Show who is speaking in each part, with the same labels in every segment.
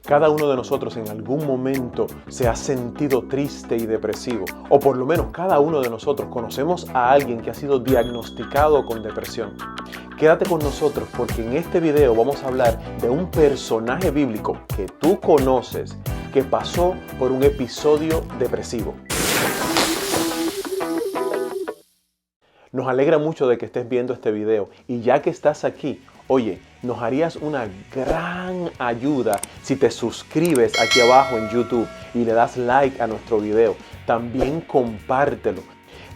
Speaker 1: Cada uno de nosotros en algún momento se ha sentido triste y depresivo, o por lo menos cada uno de nosotros conocemos a alguien que ha sido diagnosticado con depresión. Quédate con nosotros porque en este video vamos a hablar de un personaje bíblico que tú conoces que pasó por un episodio depresivo. Nos alegra mucho de que estés viendo este video y ya que estás aquí, oye, nos harías una gran ayuda si te suscribes aquí abajo en YouTube y le das like a nuestro video. También compártelo.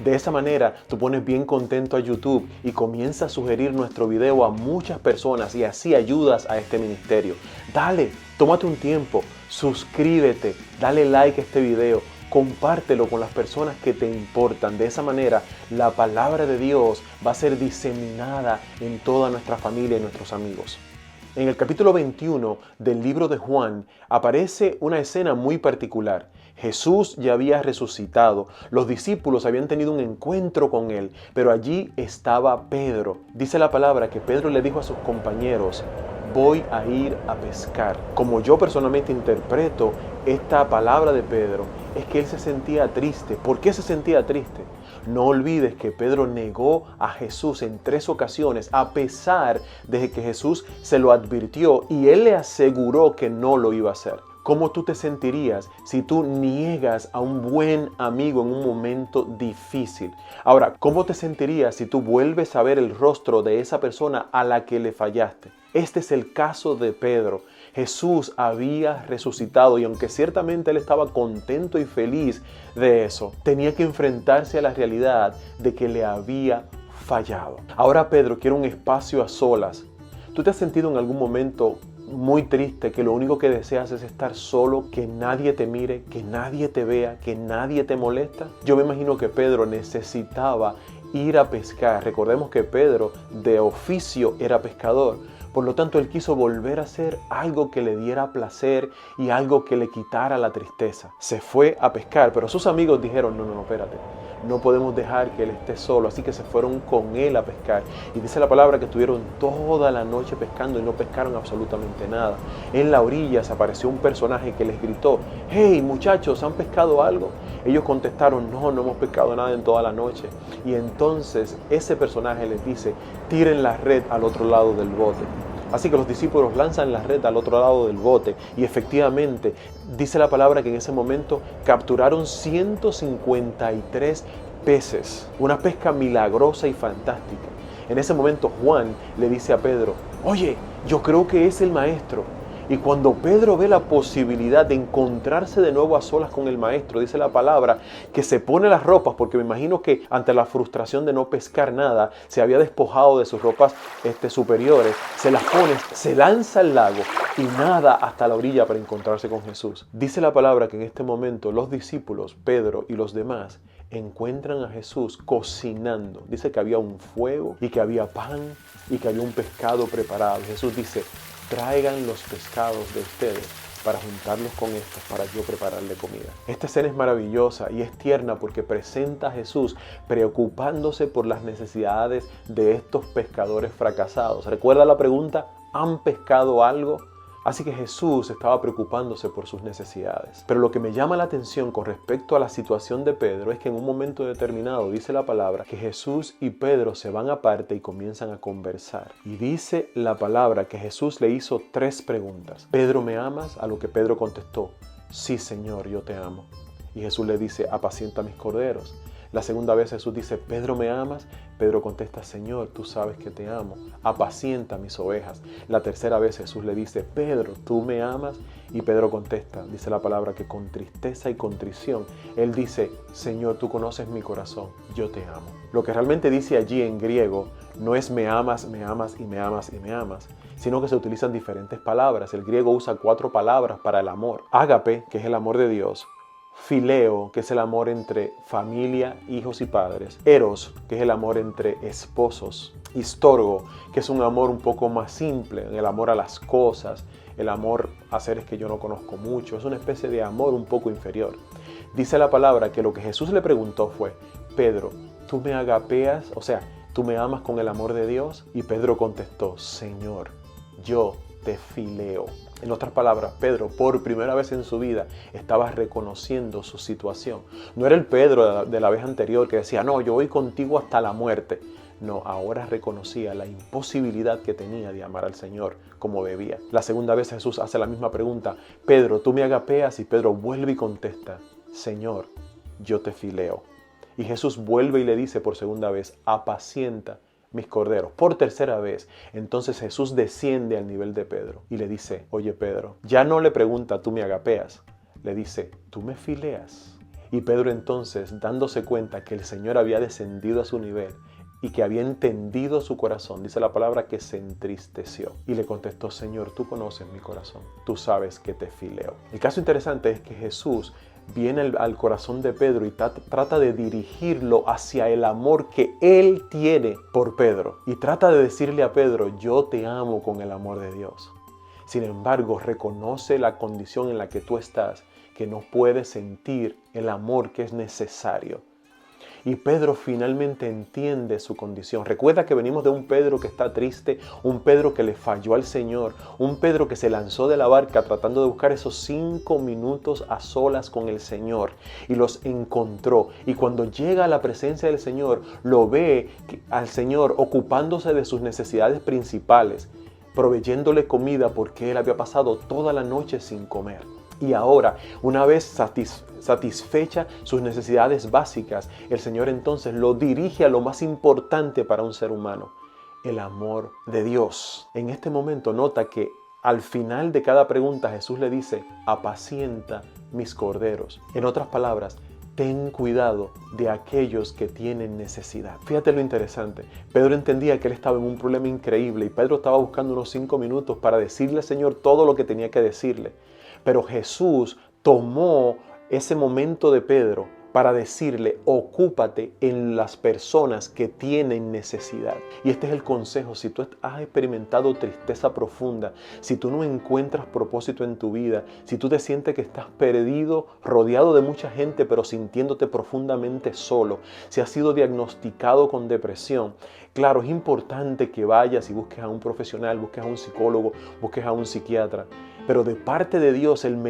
Speaker 1: De esa manera tú pones bien contento a YouTube y comienza a sugerir nuestro video a muchas personas y así ayudas a este ministerio. Dale, tómate un tiempo, suscríbete, dale like a este video. Compártelo con las personas que te importan. De esa manera, la palabra de Dios va a ser diseminada en toda nuestra familia y nuestros amigos. En el capítulo 21 del libro de Juan aparece una escena muy particular. Jesús ya había resucitado, los discípulos habían tenido un encuentro con él, pero allí estaba Pedro. Dice la palabra que Pedro le dijo a sus compañeros: voy a ir a pescar. Como yo personalmente interpreto esta palabra de Pedro, es que él se sentía triste. ¿Por qué se sentía triste? No olvides que Pedro negó a Jesús en 3 ocasiones, a pesar de que Jesús se lo advirtió y él le aseguró que no lo iba a hacer. ¿Cómo tú te sentirías si tú niegas a un buen amigo en un momento difícil? Ahora, ¿cómo te sentirías si tú vuelves a ver el rostro de esa persona a la que le fallaste? Este es el caso de Pedro. Jesús había resucitado y aunque ciertamente él estaba contento y feliz de eso, tenía que enfrentarse a la realidad de que le había fallado. Ahora Pedro quiere un espacio a solas. ¿Tú te has sentido en algún momento muy triste, que lo único que deseas es estar solo, que nadie te mire, que nadie te vea, que nadie te molesta? Yo me imagino que Pedro necesitaba ir a pescar. Recordemos que Pedro de oficio era pescador. Por lo tanto, él quiso volver a hacer algo que le diera placer y algo que le quitara la tristeza. Se fue a pescar, pero sus amigos dijeron: no, espérate. No podemos dejar que él esté solo, así que se fueron con él a pescar. Y dice la palabra que estuvieron toda la noche pescando y no pescaron absolutamente nada. En la orilla se apareció un personaje que les gritó: hey muchachos, ¿han pescado algo? Ellos contestaron: no hemos pescado nada en toda la noche. Y entonces ese personaje les dice: tiren la red al otro lado del bote. Así que los discípulos lanzan la red al otro lado del bote y efectivamente dice la palabra que en ese momento capturaron 153 peces. Una pesca milagrosa y fantástica. En ese momento Juan le dice a Pedro: oye, yo creo que es el maestro. Y cuando Pedro ve la posibilidad de encontrarse de nuevo a solas con el maestro, dice la palabra que se pone las ropas, porque me imagino que ante la frustración de no pescar nada, se había despojado de sus ropas superiores, se las pone, se lanza al lago y nada hasta la orilla para encontrarse con Jesús. Dice la palabra que en este momento los discípulos, Pedro y los demás, encuentran a Jesús cocinando. Dice que había un fuego y que había pan y que había un pescado preparado. Jesús dice: traigan los pescados de ustedes para juntarlos con estos, para yo prepararle comida. Esta escena es maravillosa y es tierna porque presenta a Jesús preocupándose por las necesidades de estos pescadores fracasados. ¿Recuerda la pregunta? ¿Han pescado algo? Así que Jesús estaba preocupándose por sus necesidades. Pero lo que me llama la atención con respecto a la situación de Pedro es que en un momento determinado dice la palabra que Jesús y Pedro se van aparte y comienzan a conversar. Y dice la palabra que Jesús le hizo 3 preguntas. ¿Pedro, me amas? A lo que Pedro contestó: sí, Señor, yo te amo. Y Jesús le dice: apacienta mis corderos. La segunda vez Jesús dice: Pedro, ¿me amas? Pedro contesta: Señor, tú sabes que te amo, apacienta mis ovejas. La tercera vez Jesús le dice: Pedro, ¿tú me amas? Y Pedro contesta, dice la palabra que con tristeza y contrición, él dice: Señor, tú conoces mi corazón, yo te amo. Lo que realmente dice allí en griego no es me amas y me amas y me amas, sino que se utilizan diferentes palabras. El griego usa 4 palabras para el amor. Ágape, que es el amor de Dios. Fileo, que es el amor entre familia, hijos y padres. Eros, que es el amor entre esposos. Historgo, que es un amor un poco más simple, el amor a las cosas, el amor a seres que yo no conozco mucho. Es una especie de amor un poco inferior. Dice la palabra que lo que Jesús le preguntó fue: Pedro, ¿tú me agapeas? O sea, ¿tú me amas con el amor de Dios? Y Pedro contestó: Señor, yo te fileo. En otras palabras, Pedro, por primera vez en su vida, estaba reconociendo su situación. No era el Pedro de la vez anterior que decía, no, yo voy contigo hasta la muerte. No, ahora reconocía la imposibilidad que tenía de amar al Señor como debía. La segunda vez Jesús hace la misma pregunta, Pedro, ¿tú me agapeas? Y Pedro vuelve y contesta, Señor, yo te fileo. Y Jesús vuelve y le dice por segunda vez, apacienta mis corderos. Por tercera vez, entonces Jesús desciende al nivel de Pedro y le dice, oye Pedro, ya no le pregunta, ¿tú me agapeas? Le dice, ¿tú me fileas? Y Pedro entonces, dándose cuenta que el Señor había descendido a su nivel y que había entendido su corazón, dice la palabra que se entristeció. Y le contestó, Señor, tú conoces mi corazón, tú sabes que te fileo. El caso interesante es que Jesús viene al corazón de Pedro y trata de dirigirlo hacia el amor que él tiene por Pedro. Y trata de decirle a Pedro, yo te amo con el amor de Dios. Sin embargo, reconoce la condición en la que tú estás, que no puedes sentir el amor que es necesario. Y Pedro finalmente entiende su condición. Recuerda que venimos de un Pedro que está triste, un Pedro que le falló al Señor, un Pedro que se lanzó de la barca tratando de buscar esos 5 minutos a solas con el Señor y los encontró. Y cuando llega a la presencia del Señor, lo ve al Señor ocupándose de sus necesidades principales, proveyéndole comida porque él había pasado toda la noche sin comer. Y ahora, una vez satisfecha sus necesidades básicas, el Señor entonces lo dirige a lo más importante para un ser humano, el amor de Dios. En este momento nota que al final de cada pregunta Jesús le dice, apacienta mis corderos. En otras palabras, ten cuidado de aquellos que tienen necesidad. Fíjate lo interesante. Pedro entendía que él estaba en un problema increíble y Pedro estaba buscando unos 5 minutos para decirle al Señor todo lo que tenía que decirle. Pero Jesús tomó ese momento de Pedro para decirle, ocúpate en las personas que tienen necesidad. Y este es el consejo. Si tú has experimentado tristeza profunda, si tú no encuentras propósito en tu vida, si tú te sientes que estás perdido, rodeado de mucha gente, pero sintiéndote profundamente solo, si has sido diagnosticado con depresión, claro, es importante que vayas y busques a un profesional, busques a un psicólogo, busques a un psiquiatra. Pero de parte de Dios hay un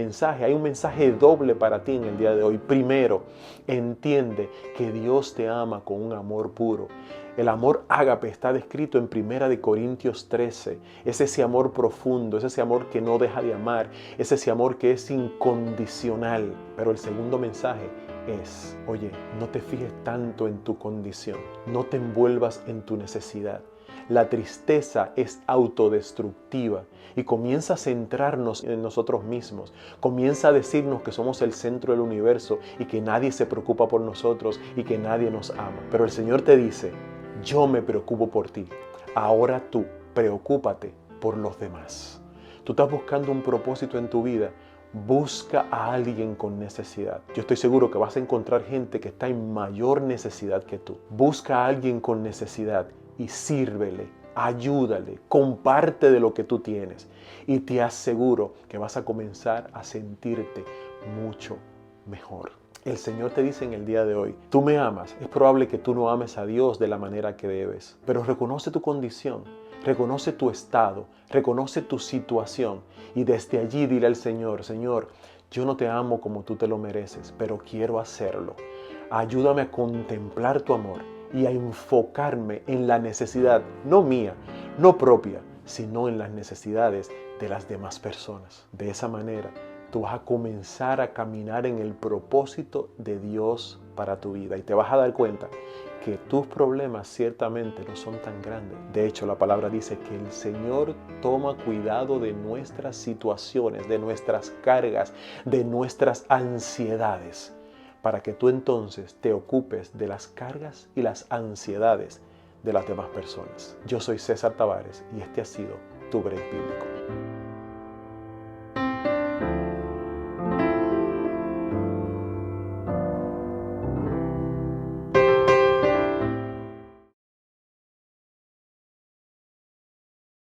Speaker 1: mensaje doble para ti en el día de hoy. Primero, entiende que Dios te ama con un amor puro. El amor ágape está descrito en 1 Corintios 13. Es ese amor profundo, es ese amor que no deja de amar, es ese amor que es incondicional. Pero el segundo mensaje es, oye, no te fijes tanto en tu condición, no te envuelvas en tu necesidad. La tristeza es autodestructiva y comienza a centrarnos en nosotros mismos. Comienza a decirnos que somos el centro del universo y que nadie se preocupa por nosotros y que nadie nos ama. Pero el Señor te dice, yo me preocupo por ti. Ahora tú, preocúpate por los demás. Tú estás buscando un propósito en tu vida. Busca a alguien con necesidad. Yo estoy seguro que vas a encontrar gente que está en mayor necesidad que tú. Busca a alguien con necesidad y sírvele, ayúdale, comparte de lo que tú tienes. Y te aseguro que vas a comenzar a sentirte mucho mejor. El Señor te dice en el día de hoy, tú me amas. Es probable que tú no ames a Dios de la manera que debes, pero reconoce tu condición. Reconoce tu estado, reconoce tu situación y desde allí dile al Señor, Señor, yo no te amo como tú te lo mereces, pero quiero hacerlo. Ayúdame a contemplar tu amor y a enfocarme en la necesidad, no mía, no propia, sino en las necesidades de las demás personas. De esa manera, tú vas a comenzar a caminar en el propósito de Dios para tu vida y te vas a dar cuenta que tus problemas ciertamente no son tan grandes. De hecho, la palabra dice que el Señor toma cuidado de nuestras situaciones, de nuestras cargas, de nuestras ansiedades, para que tú entonces te ocupes de las cargas y las ansiedades de las demás personas. Yo soy César Tavares y este ha sido tu Break Bíblico.